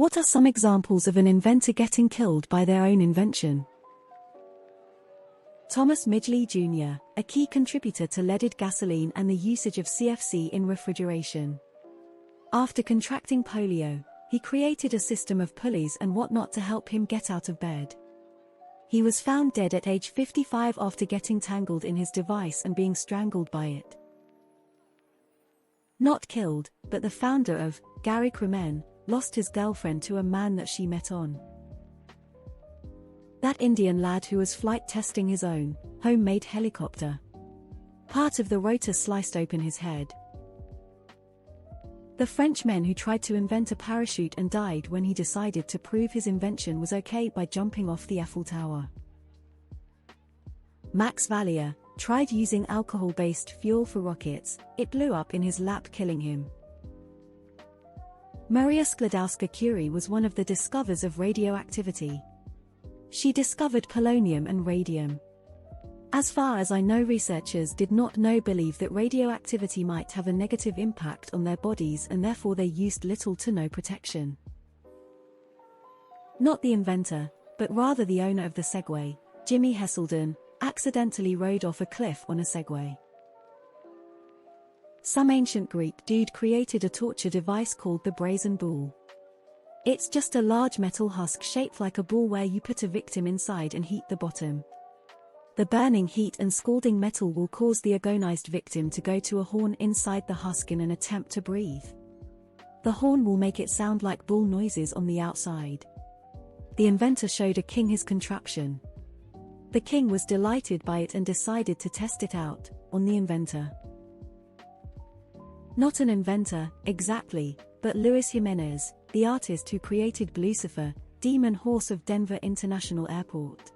What are some examples of an inventor getting killed by their own invention? Thomas Midgley Jr., a key contributor to leaded gasoline and the usage of CFC in refrigeration. After contracting polio, he created a system of pulleys and whatnot to help him get out of bed. He was found dead at age 55 after getting tangled in his device and being strangled by it. Not killed, but the founder of Gary Kremen lost his girlfriend to a man that she met on. That Indian lad who was flight testing his own homemade helicopter. Part of the rotor sliced open his head. The Frenchman who tried to invent a parachute and died when he decided to prove his invention was okay by jumping off the Eiffel Tower. Max Valier tried using alcohol-based fuel for rockets. It blew up in his lap, killing him. Maria Sklodowska-Curie was one of the discoverers of radioactivity. She discovered polonium and radium. As far as I know, researchers did not believe that radioactivity might have a negative impact on their bodies, and therefore they used little to no protection. Not the inventor, but rather the owner of the Segway, Jimmy Heselden, accidentally rode off a cliff on a Segway. Some ancient Greek dude created a torture device called the brazen bull. It's just a large metal husk shaped like a bull where you put a victim inside and heat the bottom. The burning heat and scalding metal will cause the agonized victim to go to a horn inside the husk in an attempt to breathe. The horn will make it sound like bull noises on the outside. The inventor showed a king his contraption. The king was delighted by it and decided to test it out on the inventor. Not an inventor, exactly, but Luis Jimenez, the artist who created Lucifer, Demon Horse of Denver International Airport.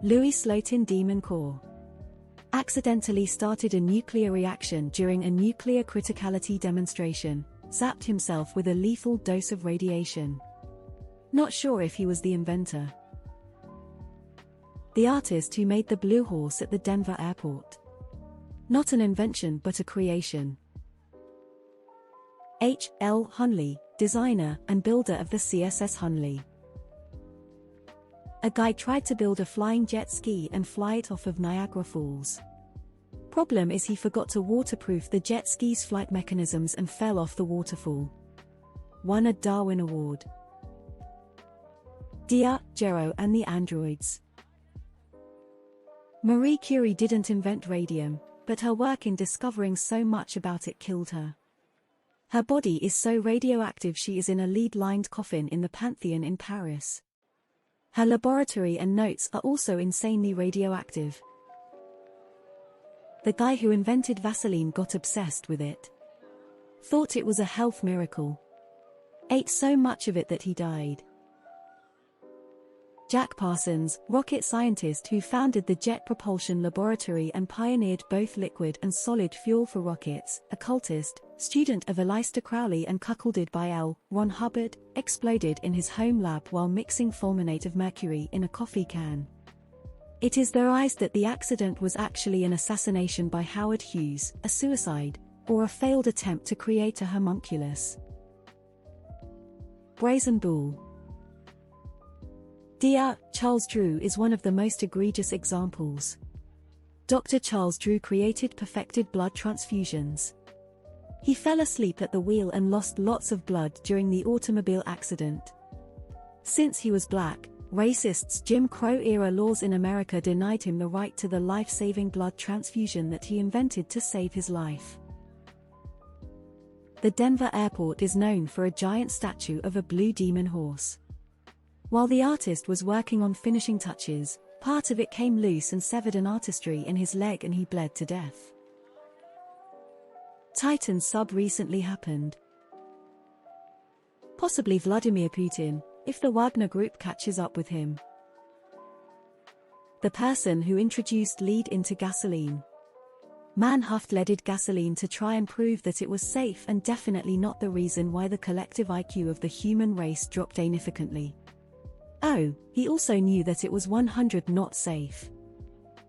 Louis Slotin Demon Core accidentally started a nuclear reaction during a nuclear criticality demonstration, zapped himself with a lethal dose of radiation. Not sure if he was the inventor. The artist who made the Blue Horse at the Denver airport. Not an invention but a creation. H. L. Hunley, designer and builder of the CSS Hunley. A guy tried to build a flying jet ski and fly it off of Niagara Falls. Problem is he forgot to waterproof the jet ski's flight mechanisms and fell off the waterfall. Won a Darwin Award. Dia, Gero and the androids. Marie Curie didn't invent radium, but her work in discovering so much about it killed her. Her body is so radioactive she is in a lead-lined coffin in the Pantheon in Paris. Her laboratory and notes are also insanely radioactive. The guy who invented Vaseline got obsessed with it. Thought it was a health miracle. Ate so much of it that he died. Jack Parsons, rocket scientist who founded the Jet Propulsion Laboratory and pioneered both liquid and solid fuel for rockets, occultist, student of Aleister Crowley and cuckolded by L. Ron Hubbard, exploded in his home lab while mixing fulminate of mercury in a coffee can. It is theorized that the accident was actually an assassination by Howard Hughes, a suicide, or a failed attempt to create a homunculus. Brazen Bull. Dr. Charles Drew is one of the most egregious examples. Dr. Charles Drew created perfected blood transfusions. He fell asleep at the wheel and lost lots of blood during the automobile accident. Since he was black, racists' Jim Crow-era laws in America denied him the right to the life-saving blood transfusion that he invented to save his life. The Denver airport is known for a giant statue of a blue demon horse. While the artist was working on finishing touches, part of it came loose and severed an artery in his leg and he bled to death. Titan sub recently happened. Possibly Vladimir Putin, if the Wagner Group catches up with him. The person who introduced lead into gasoline. Man huffed leaded gasoline to try and prove that it was safe, and definitely not the reason why the collective IQ of the human race dropped significantly. Oh, he also knew that it was 100 not safe.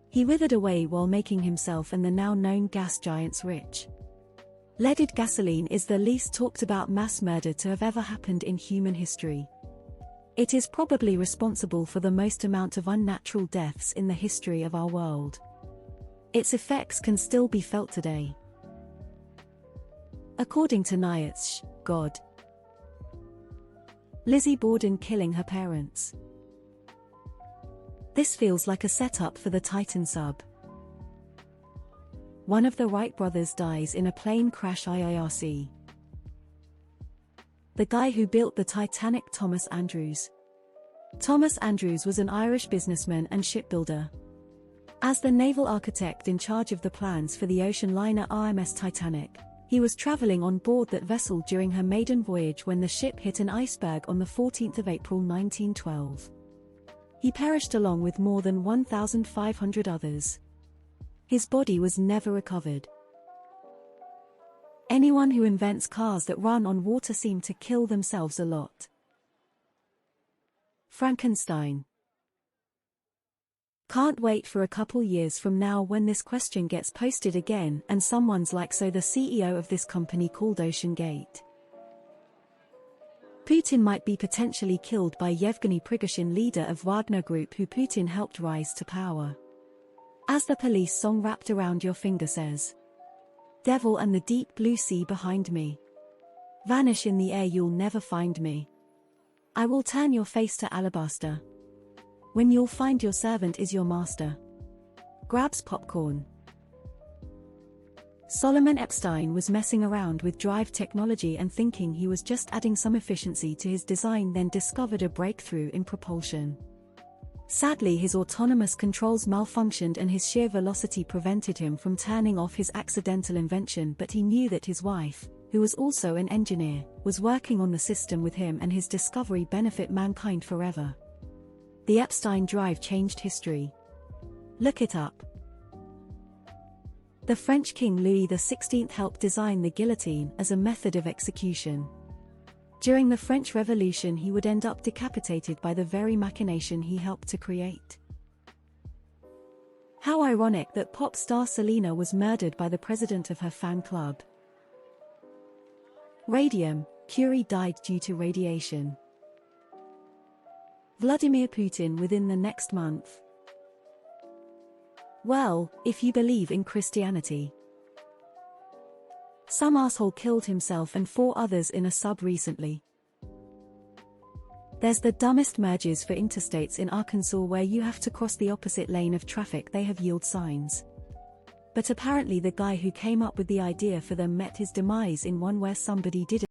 He withered away while making himself and the now known gas giants rich. Leaded gasoline is the least talked about mass murder to have ever happened in human history. It is probably responsible for the most amount of unnatural deaths in the history of our world. Its effects can still be felt today. According to Nietzsche, God. Lizzie Borden killing her parents. This feels like a setup for the Titan sub. One of the Wright brothers dies in a plane crash IARC. The guy who built the Titanic, Thomas Andrews. Thomas Andrews was an Irish businessman and shipbuilder. As the naval architect in charge of the plans for the ocean liner RMS Titanic, he was traveling on board that vessel during her maiden voyage when the ship hit an iceberg on the 14th of April 1912. He perished along with more than 1,500 others. His body was never recovered. Anyone who invents cars that run on water seem to kill themselves a lot. Frankenstein. Can't wait for a couple years from now when this question gets posted again and someone's like, so the CEO of this company called OceanGate. Putin might be potentially killed by Yevgeny Prigozhin, leader of Wagner Group who Putin helped rise to power. As the Police song Wrapped Around Your Finger says, "Devil and the deep blue sea behind me. Vanish in the air, you'll never find me. I will turn your face to alabaster. When you'll find your servant is your master." Grabs popcorn. Solomon Epstein was messing around with drive technology and thinking he was just adding some efficiency to his design, then discovered a breakthrough in propulsion. Sadly, his autonomous controls malfunctioned and his sheer velocity prevented him from turning off his accidental invention, but he knew that his wife, who was also an engineer, was working on the system with him, and his discovery benefit mankind forever. The Epstein drive changed history. Look it up. The French King Louis XVI helped design the guillotine as a method of execution. During the French Revolution, he would end up decapitated by the very machination he helped to create. How ironic that pop star Selena was murdered by the president of her fan club. Radium, Curie died due to radiation. Vladimir Putin within the next month. Well, if you believe in Christianity. Some asshole killed himself and 4 others in a sub recently. There's the dumbest merges for interstates in Arkansas where you have to cross the opposite lane of traffic. They have yield signs. But apparently the guy who came up with the idea for them met his demise in one where somebody did